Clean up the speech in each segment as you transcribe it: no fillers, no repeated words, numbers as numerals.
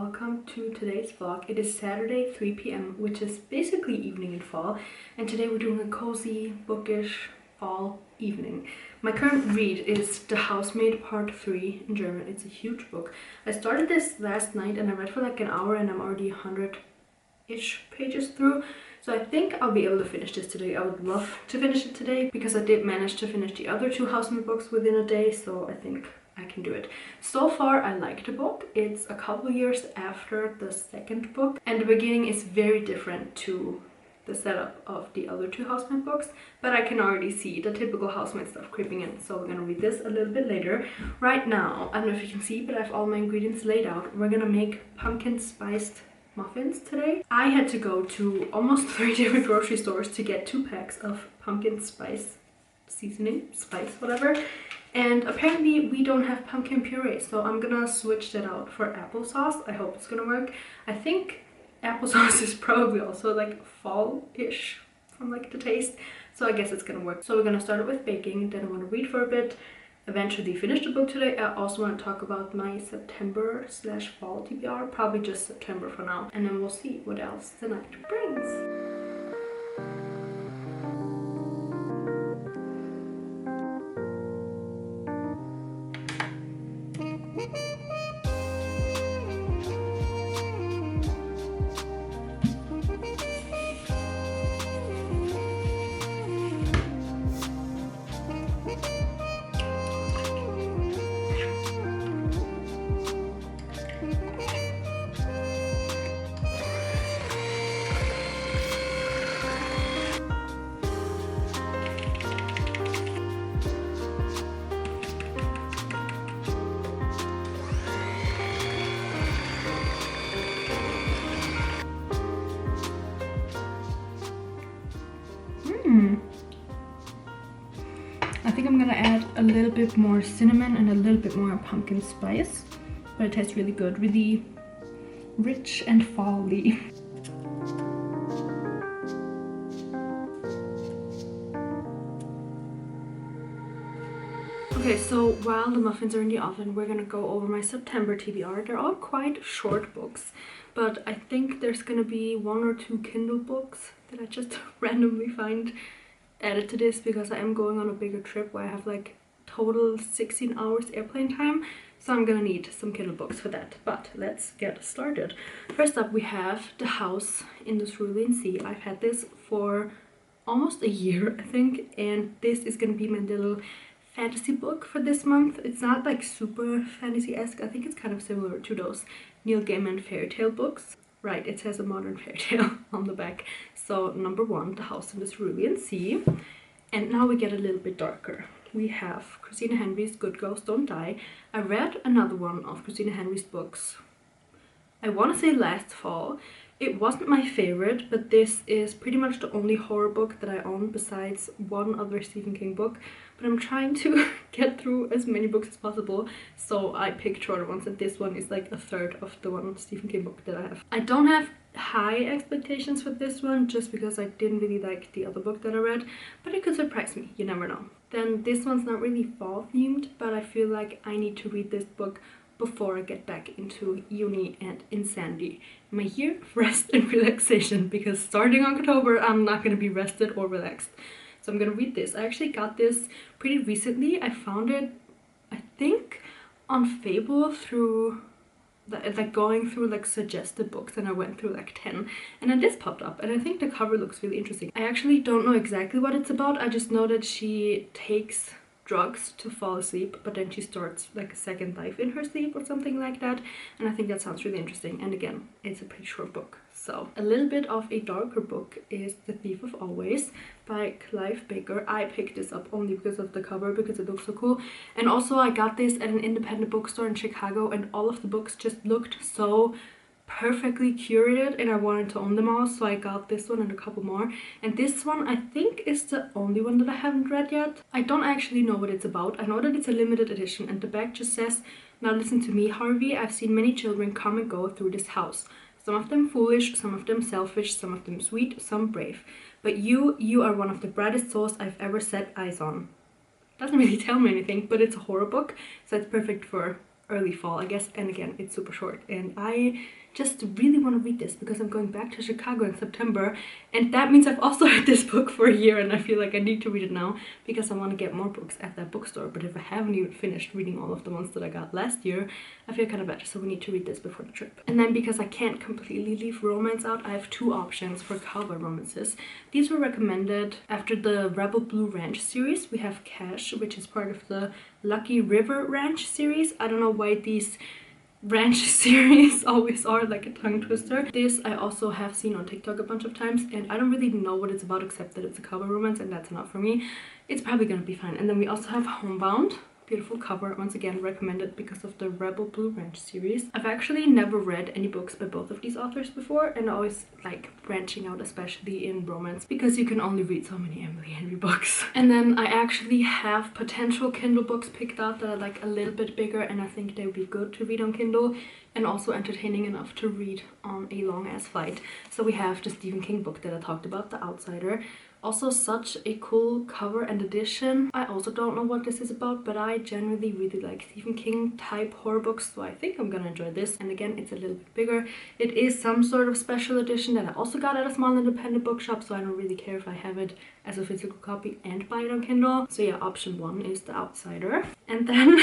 welcome to today's vlog. It is Saturday 3 p.m. which is basically evening in fall, and today we're doing a cozy, bookish fall evening. My current read is The Housemaid Part 3 in German. It's a huge book. I started this last night and I read for like an hour and I'm already 100-ish pages through. So I think I'll be able to finish this today. I would love to finish it today because I did manage to finish the other two housemaid books within a day, so I think I can do it. So far I like the book. It's a couple years after the second book and the beginning is very different to the setup of the other two housemaid books, but I can already see the typical housemaid stuff creeping in, so we're gonna read this a little bit later. Right now, I don't know if you can see, but I have all my ingredients laid out. We're gonna make pumpkin spiced muffins today. I had to go to almost 3 different grocery stores to get 2 packs of pumpkin spice seasoning, spice, whatever. And apparently we don't have pumpkin puree, so I'm gonna switch that out for applesauce. I hope it's gonna work. I think applesauce is probably also like fall-ish from like the taste, so I guess it's gonna work. So we're gonna start it with baking, then I want to read for a bit, eventually finish the book today. I also want to talk about my September/fall TBR, probably just September for now, and then we'll see what else the night brings. I think I'm gonna add a little bit more cinnamon and a little bit more pumpkin spice, but it tastes really good, really rich and fall-y. Okay, so while the muffins are in the oven, we're gonna go over my September TBR. They're all quite short books, but I think there's gonna be 1 or 2 Kindle books that I just randomly find added to this because I am going on a bigger trip where I have like total 16 hours airplane time, so I'm gonna need some Kindle books for that. But let's get started. First up, we have The House in the Cerulean Sea. I've had this for almost a year, I think, and this is gonna be my little fantasy book for this month. It's not like super fantasy-esque. I think it's kind of similar to those Neil Gaiman fairy tale books. Right, it says a modern fairy tale on the back. So number 1, The House in the Cerulean Sea. And now we get a little bit darker. We have Christina Henry's Good Girls Don't Die. I read another one of Christina Henry's books, I want to say last fall. It wasn't my favorite, but this is pretty much the only horror book that I own besides one other Stephen King book. But I'm trying to get through as many books as possible, so I picked shorter ones, and this one is like a third of the one Stephen King book that I have. I don't have high expectations for this one just because I didn't really like the other book that I read, but it could surprise me, you never know. Then this one's not really fall themed, but I feel like I need to read this book before I get back into uni and insanity. My year of rest and relaxation, because starting October I'm not going to be rested or relaxed. So I'm gonna read this. I actually got this pretty recently. I found it, I think, on Fable through like going through like suggested books, and I went through like 10, and then this popped up, and I think the cover looks really interesting. I actually don't know exactly what it's about. I just know that she takes drugs to fall asleep, but then she starts like a second life in her sleep or something like that, and I think that sounds really interesting. And again, it's a pretty short book. So a little bit of a darker book is The Thief of Always by Clive Baker. I picked this up only because of the cover, because it looks so cool, and also I got this at an independent bookstore in Chicago, and all of the books just looked so perfectly curated and I wanted to own them all, so I got this one and a couple more. And this one I think is the only one that I haven't read yet. I don't actually know what it's about. I know that it's a limited edition, and the back just says, "Now listen to me, Harvey. I've seen many children come and go through this house. Some of them foolish, some of them selfish, some of them sweet, some brave. But you are one of the brightest souls I've ever set eyes on." Doesn't really tell me anything, but it's a horror book, so it's perfect for early fall, I guess. And again, it's super short, and I just really want to read this because I'm going back to Chicago in September, and that means I've also had this book for a year, and I feel like I need to read it now because I want to get more books at that bookstore. But if I haven't even finished reading all of the ones that I got last year, I feel kind of bad, so we need to read this before the trip. And then because I can't completely leave romance out, I have 2 options for cowboy romances. These were recommended after the Rebel Blue Ranch series. We have Cash, which is part of the Lucky River Ranch series. I don't know why these ranch series always are like a tongue twister. This I also have seen on TikTok a bunch of times, and I don't really know what it's about except that it's a cowboy romance, and that's enough for me. It's probably gonna be fine. And then we also have Homebound. Beautiful cover, once again recommended because of the Rebel Blue Ranch series. I've actually never read any books by both of these authors before, and I always like branching out, especially in romance, because you can only read so many Emily Henry books. And then I actually have potential Kindle books picked out that are like a little bit bigger, and I think they would be good to read on Kindle and also entertaining enough to read on a long ass flight. So we have the Stephen King book that I talked about, The Outsider. Also such a cool cover and edition. I also don't know what this is about, but I generally really like Stephen King type horror books, so I think I'm gonna enjoy this. And again, it's a little bit bigger. It is some sort of special edition that I also got at a small independent bookshop, so I don't really care if I have it as a physical copy and buy it on Kindle. So yeah, option 1 is The Outsider. And then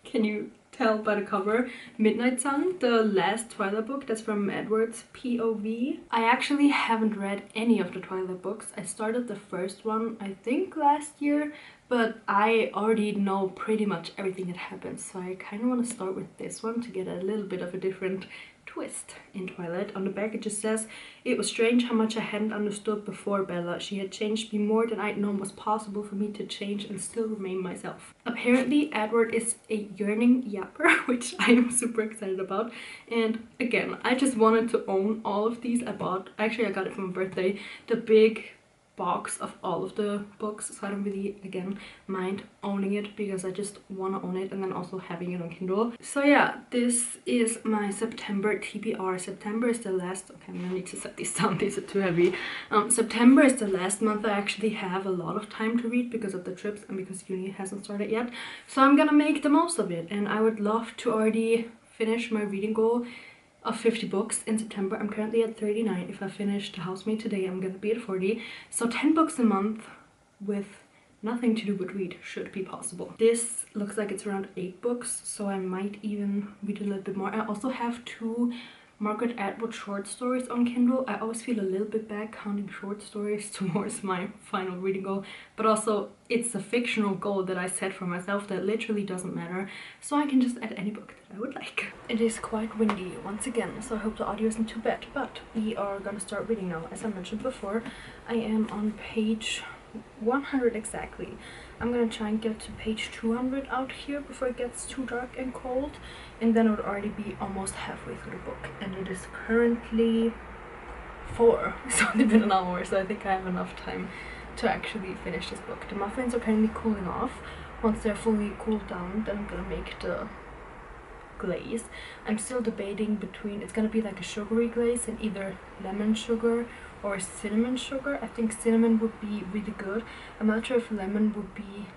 can you tell by the cover, Midnight Sun, the last Twilight book that's from Edward's POV. I actually haven't read any of the Twilight books. I started the first one I think last year, but I already know pretty much everything that happens, so I kind of want to start with this one to get a little bit of a different twist in Twilight. On the back it just says, "It was strange how much I hadn't understood before Bella. She had changed me more than I'd known was possible for me to change and still remain myself." Apparently Edward is a yearning yapper, which I am super excited about. And again, I just wanted to own all of these. I got it for my birthday, the big box of all of the books, so I don't really again mind owning it because I just want to own it, and then also having it on Kindle. So yeah, this is my September TBR. September is the last, okay, I'm gonna need to set these down, these are too heavy. September is the last month I actually have a lot of time to read because of the trips and because uni hasn't started yet, so I'm gonna make the most of it. And I would love to already finish my reading goal of 50 books in September. I'm currently at 39. If I finish The Housemaid today, I'm gonna be at 40. So 10 books a month with nothing to do but read should be possible. This looks like it's around 8 books, so I might even read a little bit more. I also have 2 Margaret Atwood short stories on Kindle. I always feel a little bit bad counting short stories towards my final reading goal, but also it's a fictional goal that I set for myself that literally doesn't matter, so I can just add any book that I would like. It is quite windy once again, so I hope the audio isn't too bad, but we are gonna start reading now. As I mentioned before, I am on page 100 exactly. I'm gonna try and get to page 200 out here before it gets too dark and cold, and then it would already be almost halfway through the book. And it is currently 4. It's only been an hour, so I think I have enough time to actually finish this book. The muffins are currently cooling off. Once they're fully cooled down, then I'm gonna make the glaze. I'm still debating between, it's gonna be like a sugary glaze and either lemon sugar or cinnamon sugar. I think cinnamon would be really good. I'm not sure if lemon would be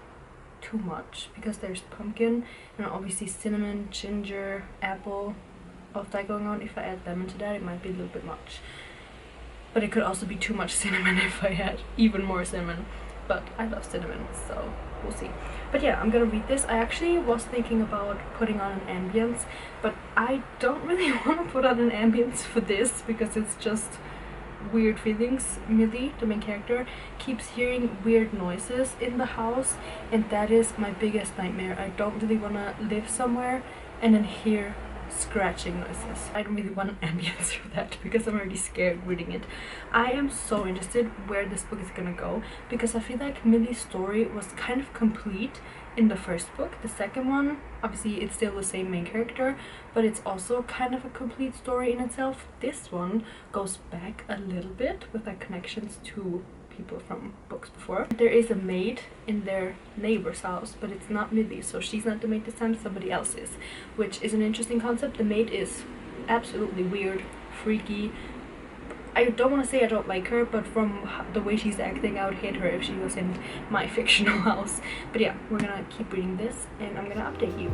too much because there's pumpkin and obviously cinnamon, ginger, apple, all of that going on. If I add lemon to that, it might be a little bit much, but it could also be too much cinnamon if I add even more cinnamon. But I love cinnamon, so we'll see. But yeah, I'm gonna read this. I actually was thinking about putting on an ambience, but I don't really want to put on an ambience for this because it's just weird feelings. Millie, the main character, keeps hearing weird noises in the house, and that is my biggest nightmare. I don't really want to live somewhere and then hear scratching noises. I don't really want an ambience for that because I'm already scared reading it. I am so interested where this book is gonna go because I feel like Millie's story was kind of complete in the first book. The second one, obviously it's still the same main character, but it's also kind of a complete story in itself. This one goes back a little bit with like connections to people from books before. There is a maid in their neighbor's house, but it's not Millie, so she's not the maid this time, somebody else is, which is an interesting concept. The maid is absolutely weird, freaky. I don't want to say I don't like her, but from the way she's acting, I would hate her if she was in my fictional house. But yeah, we're gonna keep reading this and I'm gonna update you.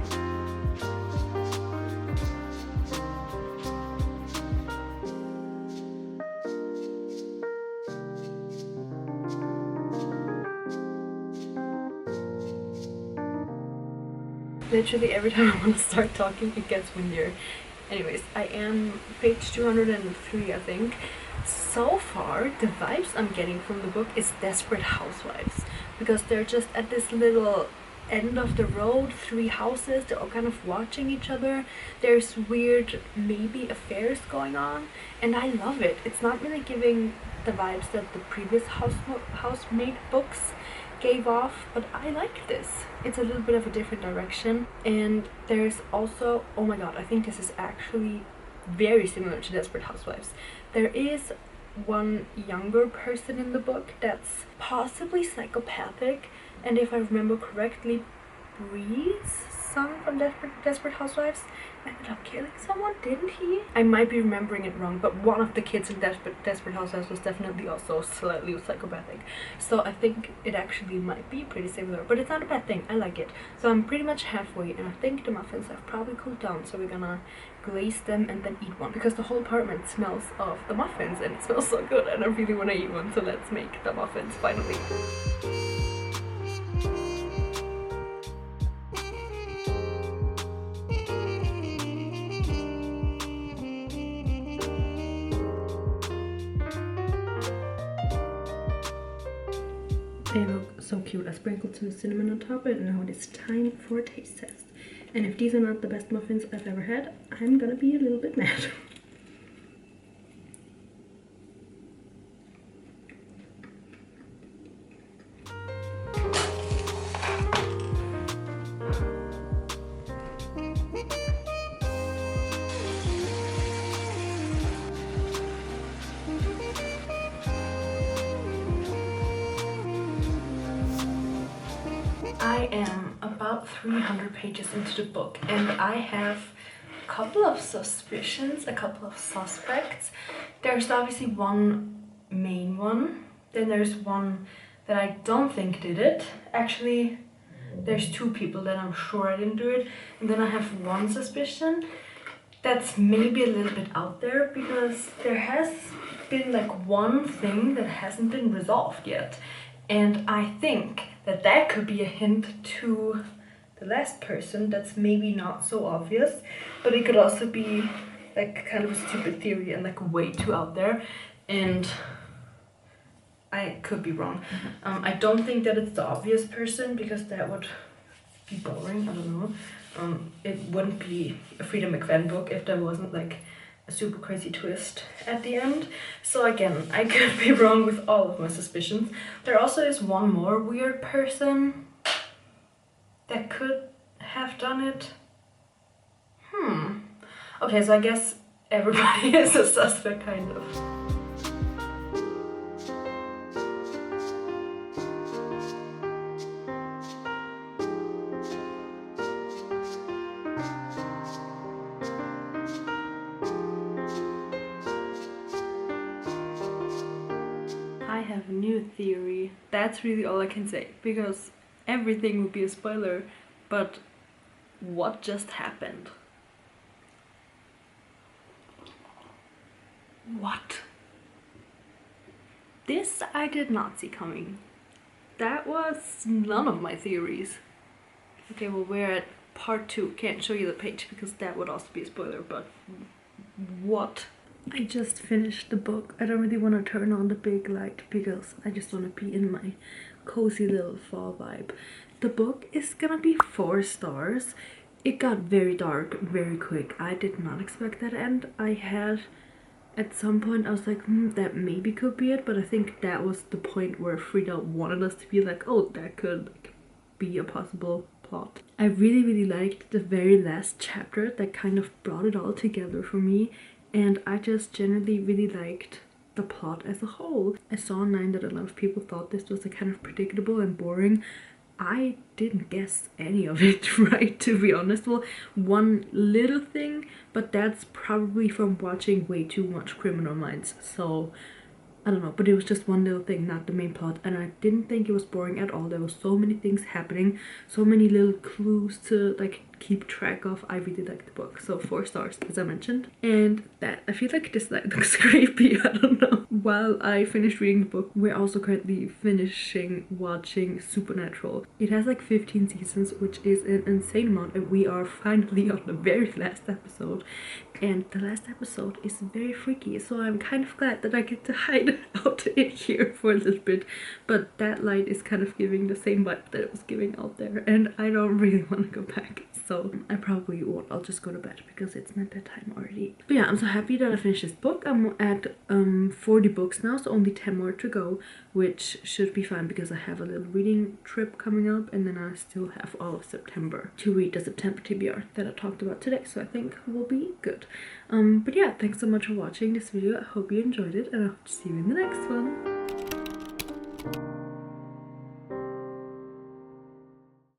Literally every time I want to start talking, it gets windier. Anyways, I am page 203, I think. So far, the vibes I'm getting from the book is Desperate Housewives, because they're just at this little end of the road, 3 houses, they're all kind of watching each other. There's weird, maybe affairs going on, and I love it. It's not really giving the vibes that the previous housemaid books gave off, but I like this. It's a little bit of a different direction, and there's also, oh my god, I think this is actually very similar to Desperate Housewives. There is one younger person in the book that's possibly psychopathic, and if I remember correctly, Bree's son from Desperate Housewives ended up killing someone, didn't he? I might be remembering it wrong, but one of the kids in Desperate Housewives was definitely also slightly psychopathic. So I think it actually might be pretty similar, but it's not a bad thing. I like it. So I'm pretty much halfway, and I think the muffins have probably cooled down, so we're gonna glaze them and then eat one, because the whole apartment smells of the muffins and it smells so good and I really want to eat one. So let's make the muffins finally. They look so cute. I sprinkled some cinnamon on top, and now it is time for a taste test. And if these are not the best muffins I've ever had, I'm gonna be a little bit mad. I am about 300 pages into the book, and I have a couple of suspicions, a couple of suspects. There's obviously one main one, then there's one that I don't think did it. Actually, there's 2 people that I'm sure I didn't do it, and then I have one suspicion that's maybe a little bit out there, because there has been like one thing that hasn't been resolved yet, and I think that that could be a hint to the last person that's maybe not so obvious, but it could also be like kind of a stupid theory and like way too out there, and I could be wrong. I don't think that it's the obvious person, because that would be boring. I don't know. It wouldn't be a Freida McFadden book if there wasn't like a super crazy twist at the end. So again, I could be wrong with all of my suspicions. There also is one more weird person that could have done it. Okay, so I guess everybody is a suspect, kind of. I have a new theory. That's really all I can say, because everything would be a spoiler, but what just happened? What? This I did not see coming. That was none of my theories. Okay, well, we're at part 2. Can't show you the page because that would also be a spoiler, but what? I just finished the book. I don't really want to turn on the big light because I just want to be in my cozy little fall vibe. The book is gonna be 4 stars. It got very dark very quick. I did not expect that end. I had, at some point I was like, that maybe could be it, but I think that was the point where Freida wanted us to be like, oh, that could be a possible plot. I really liked the very last chapter that kind of brought it all together for me, and I just generally really liked the plot as a whole. I saw online that a lot of people thought this was like kind of predictable and boring. I didn't guess any of it right, to be honest. Well, one little thing, but that's probably from watching way too much Criminal Minds, so I don't know, but it was just one little thing, not the main plot, and I didn't think it was boring at all. There was so many things happening, so many little clues to like keep track of, I really like the book. So 4 stars, as I mentioned. And that, I feel like this light looks creepy, I don't know. While I finished reading the book, we're also currently finishing watching Supernatural. It has like 15 seasons, which is an insane amount, and we are finally on the very last episode. And the last episode is very freaky, so I'm kind of glad that I get to hide out in here for a little bit. But that light is kind of giving the same vibe that it was giving out there, and I don't really want to go back. So I probably won't. I'll just go to bed because it's my bedtime already. But yeah, I'm so happy that I finished this book. I'm at 40 books now, so only 10 more to go, which should be fine because I have a little reading trip coming up, and then I still have all of September to read the September TBR that I talked about today, so I think we'll be good. But yeah, thanks so much for watching this video. I hope you enjoyed it, and I hope to see you in the next one.